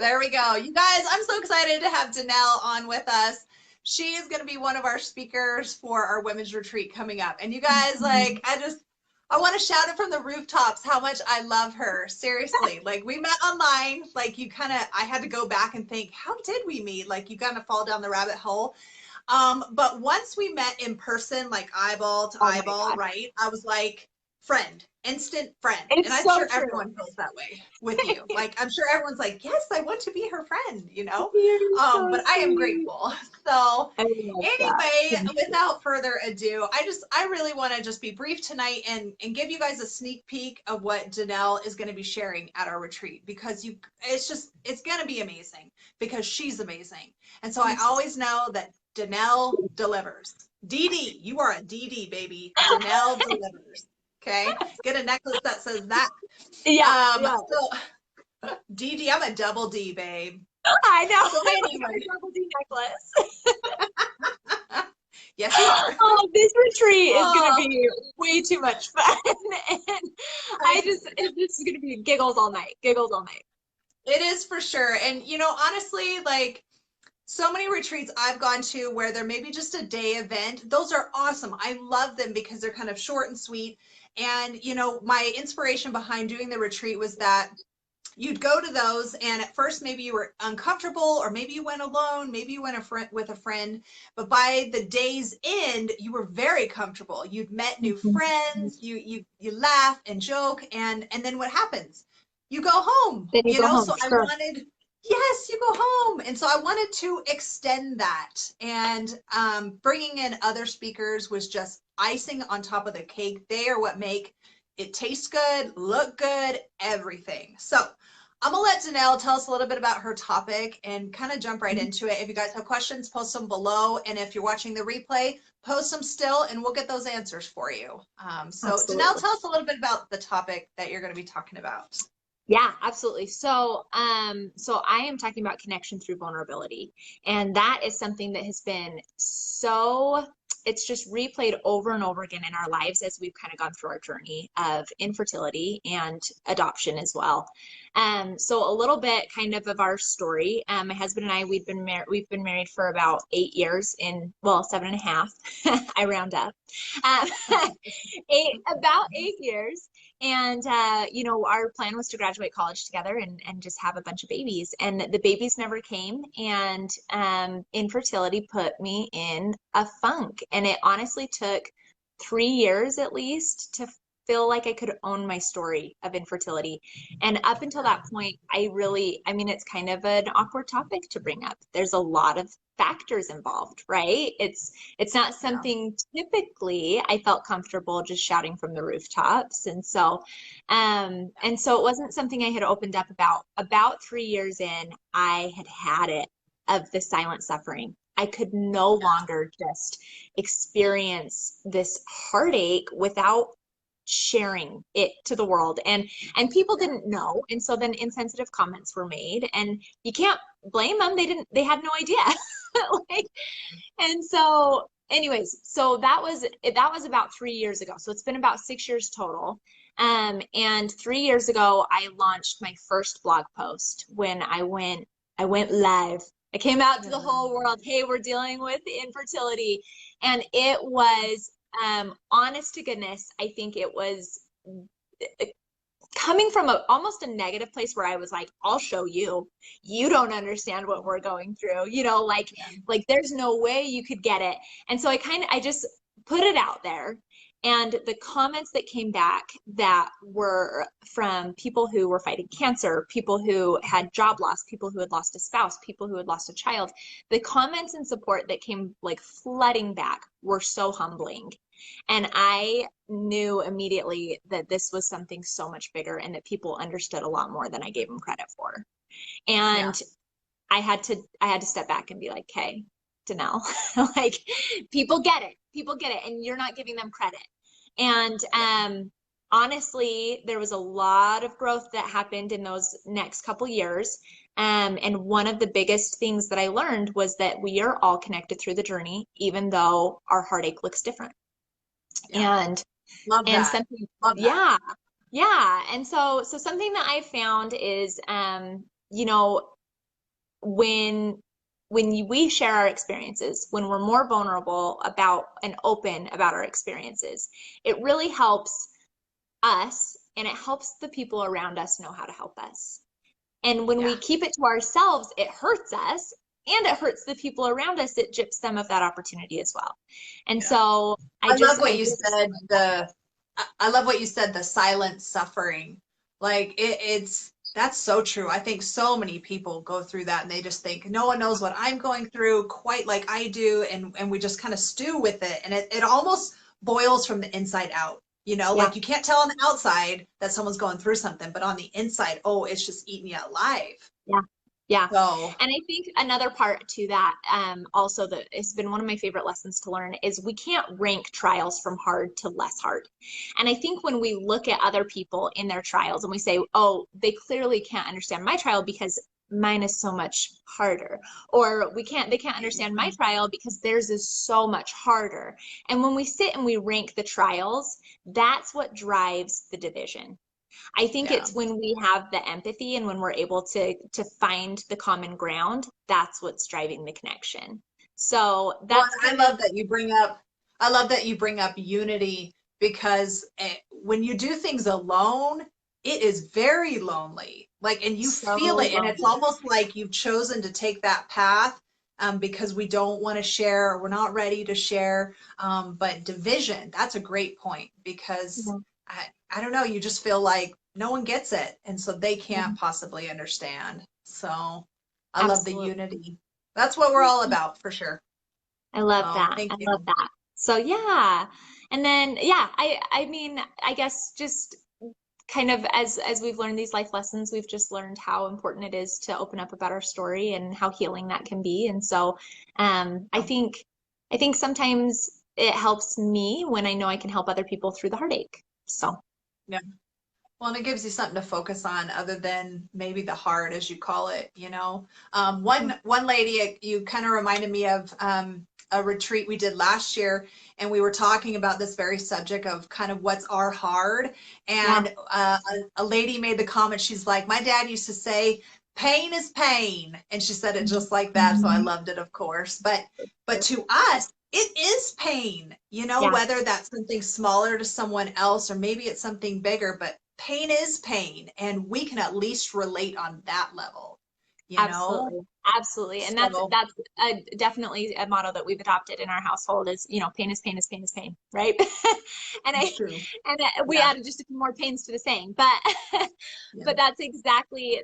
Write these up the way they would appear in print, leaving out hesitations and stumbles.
There we go. You guys, I'm so excited to have Danelle on with us. She is going to be one of our speakers for our women's retreat coming up. And you guys, like, I want to shout it from the rooftops how much I love her. Seriously. Like, we met online. Like, I had to go back and think, how did we meet? Like, you kind of fall down the rabbit hole. But once we met in person, like eyeball to eyeball, right? I was like, friend, instant friend. It's and I'm so sure true. everyone feels that way with you. Like, I'm sure everyone's like, yes, I want to be her friend, you know? But I am grateful. So anyway, without further ado, I really want to just be brief tonight and give you guys a sneak peek of what Danelle is going to be sharing at our retreat, because it's going to be amazing because she's amazing. And so I always know that Danelle delivers. DD, you are a DD, baby. Danelle delivers. Okay, get a necklace that says that. So DD, I'm a double D, babe. I know. So anyway, double D necklace. Yes, you are. Oh, this retreat is going to be way too much fun, and it's just going to be giggles all night. Giggles all night. It is for sure, and honestly, like, so many retreats I've gone to where there may be just a day event. Those are awesome. I love them because they're kind of short and sweet. And, my inspiration behind doing the retreat was that you'd go to those and at first maybe you were uncomfortable, or maybe you went alone, maybe you went with a friend, but by the day's end, you were very comfortable. You'd met new friends, you laugh and joke, and then what happens? You go home, Then you go home, so sure. Yes, you go home. And so I wanted to extend that, and bringing in other speakers was just icing on top of the cake. They are what make it taste good, look good, everything. So I'm gonna let Danelle tell us a little bit about her topic and kind of jump right into it. If you guys have questions, post them below. And if you're watching the replay, post them still and we'll get those answers for you. So Danelle, tell us a little bit about the topic that you're gonna be talking about. Yeah, absolutely. So I am talking about connection through vulnerability. And that is something that has been it's just replayed over and over again in our lives as we've kind of gone through our journey of infertility and adoption as well. So a little bit kind of our story. My husband and I, we've been married for about 8 years, 7.5. I round up. About 8 years. And, our plan was to graduate college together and just have a bunch of babies. And the babies never came. And infertility put me in a funk. And it honestly took 3 years at least to feel like I could own my story of infertility. And up until that point, it's kind of an awkward topic to bring up. There's a lot of factors involved, right? It's not something typically I felt comfortable just shouting from the rooftops. And so it wasn't something I had opened up about. About 3 years in, I had it of the silent suffering. I could no longer just experience this heartache without sharing it to the world, and people didn't know, and so then insensitive comments were made, and you can't blame them. They had no idea. And so anyways, so that was about 3 years ago. So it's been about 6 years total. And 3 years ago, I launched my first blog post when I went live. I came out to the whole world. Hey, we're dealing with infertility. And it was, honest to goodness, I think it was coming from almost a negative place where I was like, I'll show you. You don't understand what we're going through. Like there's no way you could get it. And so I just put it out there. And the comments that came back that were from people who were fighting cancer, people who had job loss, people who had lost a spouse, people who had lost a child, the comments and support that came like flooding back were so humbling. And I knew immediately that this was something so much bigger and that people understood a lot more than I gave them credit for. And I had to step back and be like, hey, Danelle, like people get it, and you're not giving them credit. And honestly, there was a lot of growth that happened in those next couple years. And one of the biggest things that I learned was that we are all connected through the journey, even though our heartache looks different. And love that. Something, love that. yeah. And so something that I found is, when we share our experiences, when we're more vulnerable about and open about our experiences, it really helps us and it helps the people around us know how to help us. And when Yeah. we keep it to ourselves, it hurts us and it hurts the people around us. It gyps them of that opportunity as well. And Yeah. so I love what I you just, said, I love what you said, the silent suffering. Like it's that's so true. I think so many people go through that and they just think no one knows what I'm going through quite like I do, and we just kind of stew with it, and it almost boils from the inside out. You know, yeah. like you can't tell on the outside that someone's going through something, but on the inside, oh, it's just eating you alive. Yeah. Yeah. So, And I think another part to that, also that has been one of my favorite lessons to learn is we can't rank trials from hard to less hard. And I think when we look at other people in their trials and we say, oh, they clearly can't understand my trial because mine is so much harder, or they can't understand my trial because theirs is so much harder. And when we sit and we rank the trials, that's what drives the division. I think yeah. it's when we have the empathy and when we're able to find the common ground, that's what's driving the connection. So Well, that's I kind of love that you bring up, I love that you bring up unity because when you do things alone, it is very lonely. Like, and you so feel it, and it's lonely. almost like you've chosen to take that path because we don't want to share, or we're not ready to share. But division, that's a great point because Mhm. I don't know, you just feel like no one gets it, and so they can't Mhm. possibly understand. So I love the Absolutely. unity. That's what we're all about for sure. I love So that. thank I love you. that. So yeah. And then yeah, I mean, I guess just kind of as we've learned these life lessons, we've just learned how important it is to open up about our story and how healing that can be. And so I think sometimes it helps me when I know I can help other people through the heartache. So Yeah. Well, and it gives you something to focus on other than maybe the hard, as you call it, you know. One lady you kind of reminded me of a retreat we did last year, and we were talking about this very subject of kind of what's our hard. yeah. And a lady made the comment, she's like, my dad used to say, pain is pain. And she said it just like that. So I Mhm. loved it, of course. But to us, it is pain, you know, Yeah. whether that's something smaller to someone else or maybe it's something bigger, but pain is pain, and we can at least relate on that level, you know? Absolutely. Absolutely. And So that's definitely a motto that we've adopted in our household is, pain is pain is pain is pain, right? And it's true. we Yeah. added just a few more pains to the saying, but Yeah. but that's exactly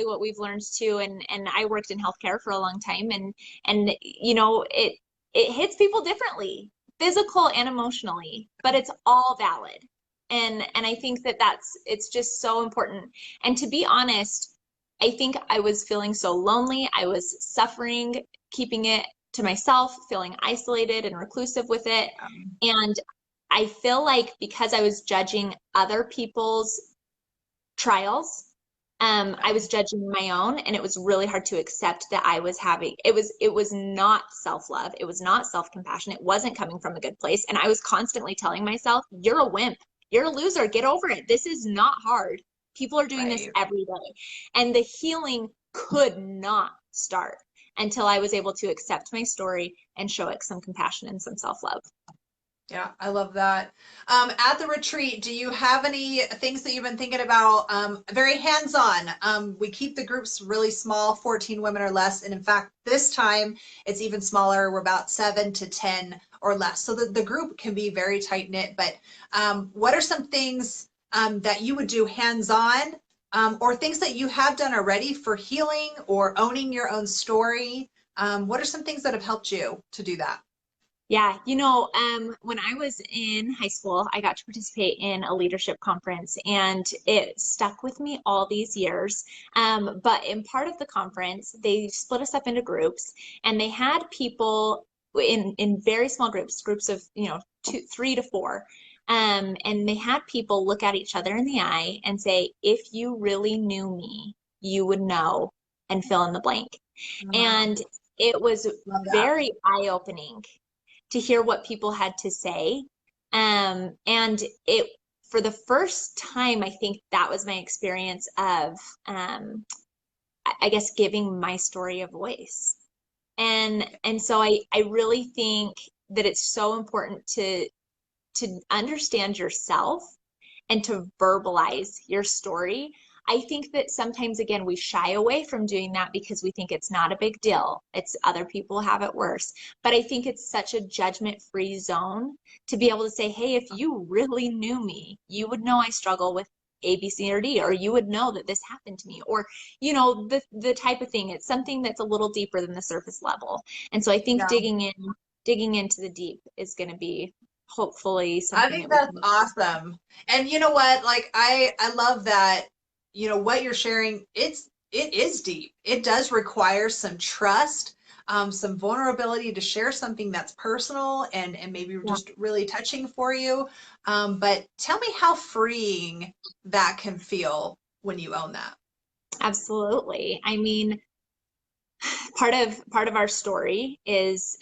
what we've learned too. And I worked in healthcare for a long time, and it hits people differently, physical and emotionally, but it's all valid. And I think it's just so important. And to be honest, I think I was feeling so lonely. I was suffering, keeping it to myself, feeling isolated and reclusive with it. And I feel like because I was judging other people's trials, I was judging my own, and it was really hard to accept that I was having it was not self-love, it was not self-compassion, it wasn't coming from a good place. And I was constantly telling myself, you're a wimp, you're a loser, get over it. This is not hard. People are doing this Right. every day. And the healing could not start until I was able to accept my story and show it some compassion and some self-love. Yeah, I love that. At the retreat, do you have any things that you've been thinking about? Very hands-on. We keep the groups really small, 14 women or less. And in fact, this time it's even smaller. We're about 7 to 10 or less. So the group can be very tight-knit. But what are some things that you would do hands-on, or things that you have done already for healing or owning your own story? What are some things that have helped you to do that? Yeah, when I was in high school, I got to participate in a leadership conference and it stuck with me all these years. But in part of the conference, they split us up into groups and they had people in very small groups of, two, 3 to 4. And they had people look at each other in the eye and say, if you really knew me, you would know, and fill in the blank. And it was Love that. very eye-opening to hear what people had to say. And it, for the first time, I think that was my experience of I guess, giving my story a voice. And so I really think that it's so important to understand yourself and to verbalize your story. I think that sometimes, again, we shy away from doing that because we think it's not a big deal. It's other people have it worse. But I think it's such a judgment-free zone to be able to say, hey, if you really knew me, you would know I struggle with A, B, C, or D, or you would know that this happened to me, or, the type of thing. It's something that's a little deeper than the surface level. And so I think Yeah. digging into the deep is going to be hopefully I something think that we that's can. awesome. And you know what? Like I love that, what you're sharing, it is deep. It does require some trust, some vulnerability to share something that's personal and maybe Yeah, just really touching for you. But tell me how freeing that can feel when you own that. absolutely. I mean, part of our story is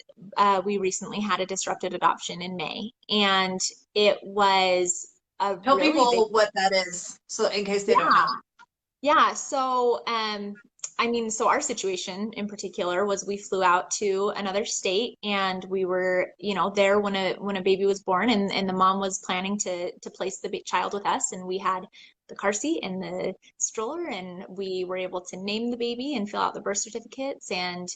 we recently had a disrupted adoption in May, and it was a Tell really big. people what that is, so in case they don't Yeah. know. Yeah, so I mean, so our situation in particular was we flew out to another state, and we were, there when a baby was born, and the mom was planning to place the child with us, and we had the car seat and the stroller, and we were able to name the baby and fill out the birth certificates, and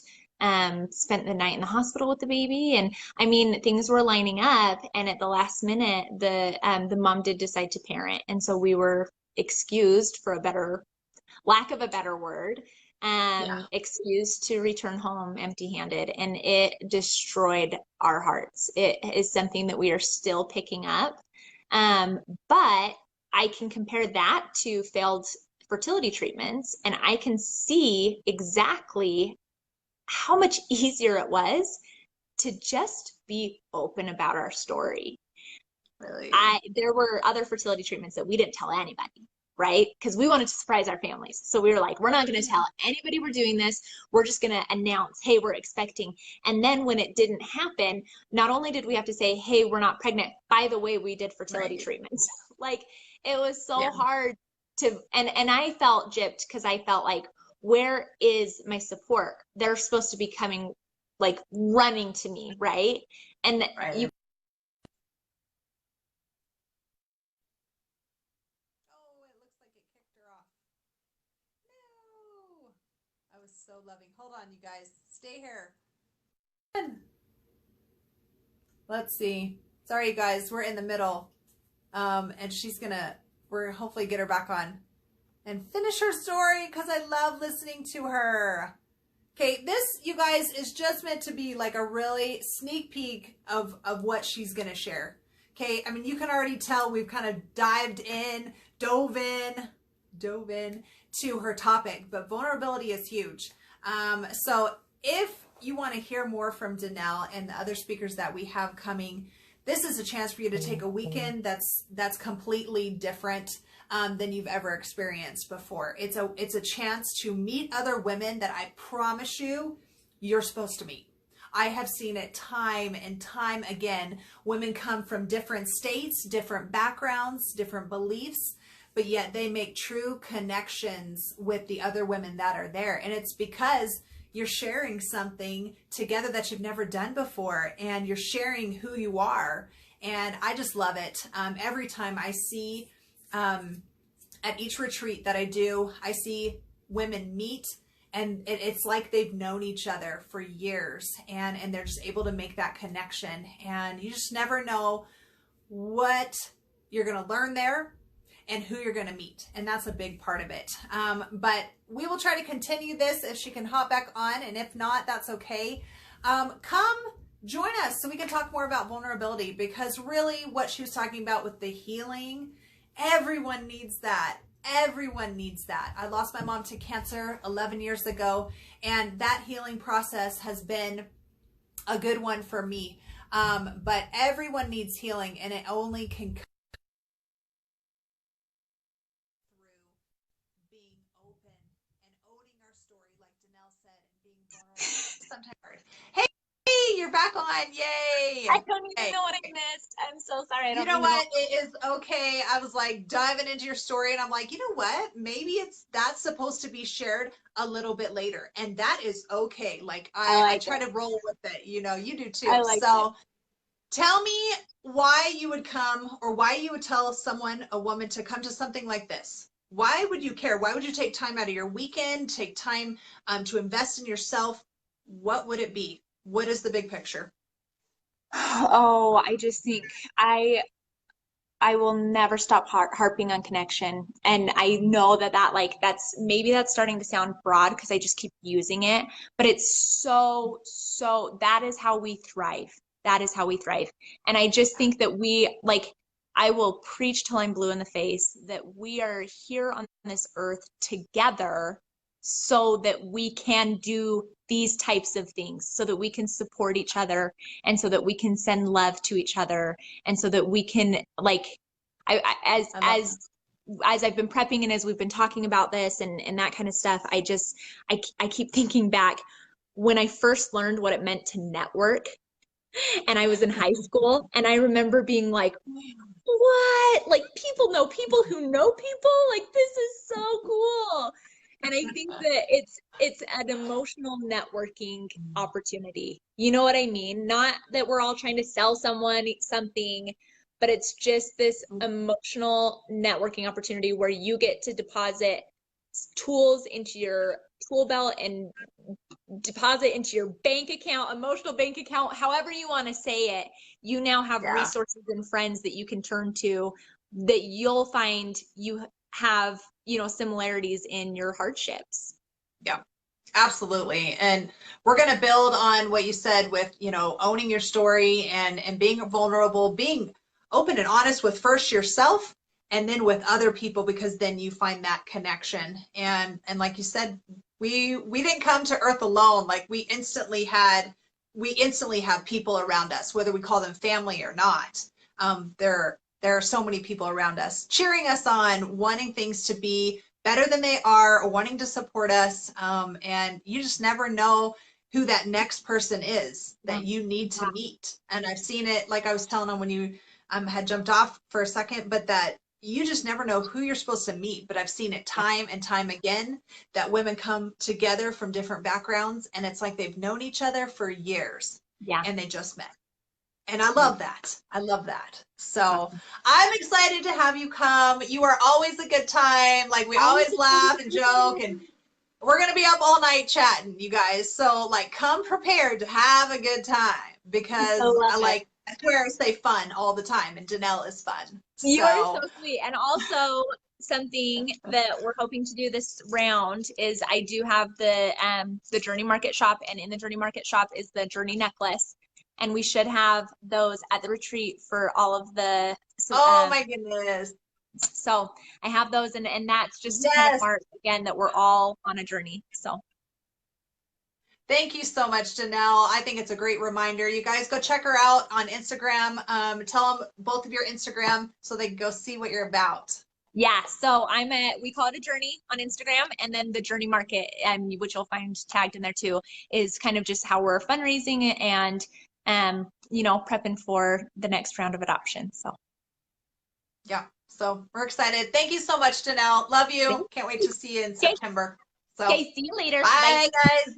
spent the night in the hospital with the baby. And I mean, things were lining up, and at the last minute, the mom did decide to parent, and so we were excused, for a better lack of a better word, Yeah. excused to return home empty-handed, and it destroyed our hearts. It is something that we are still picking up, but I can compare that to failed fertility treatments, and I can see exactly how much easier it was to just be open about our story. Really. There were other fertility treatments that we didn't tell anybody, right? Because we wanted to surprise our families. So we were like, we're not going to tell anybody we're doing this. We're just going to announce, hey, we're expecting. And then when it didn't happen, not only did we have to say, hey, we're not pregnant, by the way, we did fertility Right. treatments. Like, it was Yeah. so hard and I felt gypped because I felt like, where is my support? They're supposed to be coming, like, running to me, right? And you. Right. Oh, it looks like it kicked her off. No. I was so loving. Hold on, you guys. Stay here. Let's see. Sorry, you guys. We're in the middle. And we're hopefully get her back on and finish her story because I love listening to her. Okay, this, you guys, is just meant to be like a really sneak peek of what she's going to share. Okay, I mean, you can already tell we've kind of dove in to her topic, but vulnerability is huge. So if you want to hear more from Danelle and the other speakers that we have coming, this is a chance for you to take a weekend that's completely different than you've ever experienced before. It's a chance to meet other women that I promise you're supposed to meet. I have seen it time and time again. Women come from different states, different backgrounds, different beliefs, but yet they make true connections with the other women that are there. And it's because you're sharing something together that you've never done before, and you're sharing who you are. And I just love it. Every time I see, at each retreat that I do, I see women meet, and it's like they've known each other for years, and they're just able to make that connection. And you just never know what you're going to learn there and who you're going to meet. And that's a big part of it. But we will try to continue this if she can hop back on. And if not, that's okay. Come join us so we can talk more about vulnerability, because really what she was talking about with the healing, everyone needs that. Everyone needs that. I lost my mom to cancer 11 years ago, and that healing process has been a good one for me. But everyone needs healing, and it only can come through being open and owning our story, like Danelle said, and being vulnerable. Sometimes hard. Hey, you're back on. Yay. I don't even Okay. know what I missed. I'm so sorry. I You don't know even know. what? It is okay. I was like diving into your story and I'm like, you know what? Maybe that's supposed to be shared a little bit later. And that is okay. Like I I like try it. to roll with it. You do I too. like it. So tell me why you would come or why you would tell someone, a woman, to come to something like this. Why would you care? Why would you take time out of your weekend, take time to invest in yourself? What would it be? What is the big picture? Oh, I just think I I will never stop harping on connection. And I know that like that's maybe that's starting to sound broad because I just keep using it, but it's so that is how we thrive. That is how we thrive. And I just think that we like I will preach till I'm blue in the face that we are here on this earth together so that we can do these types of things, so that we can support each other and so that we can send love to each other and so that we can like as I love that. as I've been prepping and as we've been talking about this and that kind of stuff, I keep thinking back when I first learned what it meant to network and I was in high school and I remember being like, what? Like people know people who know people? Like this is so cool. And I think that it's an emotional networking opportunity. You know what I mean? Not that we're all trying to sell someone something, but it's just this emotional networking opportunity where you get to deposit tools into your tool belt and deposit into your bank account, emotional bank account, however you want to say it. You now have Yeah. resources and friends that you can turn to that you'll find you have, similarities in your hardships. Yeah. Absolutely. And we're going to build on what you said with, owning your story and being vulnerable, being open and honest with first yourself and then with other people, because then you find that connection. And like you said, we didn't come to earth alone. Like we instantly have people around us, whether we call them family or not. There are so many people around us cheering us on, wanting things to be better than they are, or wanting to support us. And you just never know who that next person is that you need to meet. And I've seen it, like I was telling them when you had jumped off for a second, but that you just never know who you're supposed to meet. But I've seen it time and time again that women come together from different backgrounds and it's like they've known each other for years Yeah. and they just met. And I Yeah. love that. I love that. So I'm excited to have you come. You are always a good time. Like we Always always a pleasure laugh to and be joke, here. and we're gonna be up all night chatting, you guys. So like come prepared to have a good time I because love I it. like I swear I say fun all the time and Danelle is fun. You are so So sweet. And also something that we're hoping to do this round is I do have the Journey Market shop, and in the Journey Market shop is the Journey necklace. And we should have those at the retreat for all of the oh my goodness. so I have those and that's just to kind of Yes. mark again that we're all on a journey. So Thank you so much, Danelle. I think it's a great reminder. You guys go check her out on Instagram. Tell them both of your Instagram so they can go see what you're about. yeah, so we call it a journey on Instagram, and then the Journey Market, which you'll find tagged in there too, is kind of just how we're fundraising and prepping for the next round of adoption. So Yeah. So we're excited. Thank you so much, Danelle. Love you. Can't wait to see you in okay, September. So okay, see you later. Bye. bye, guys.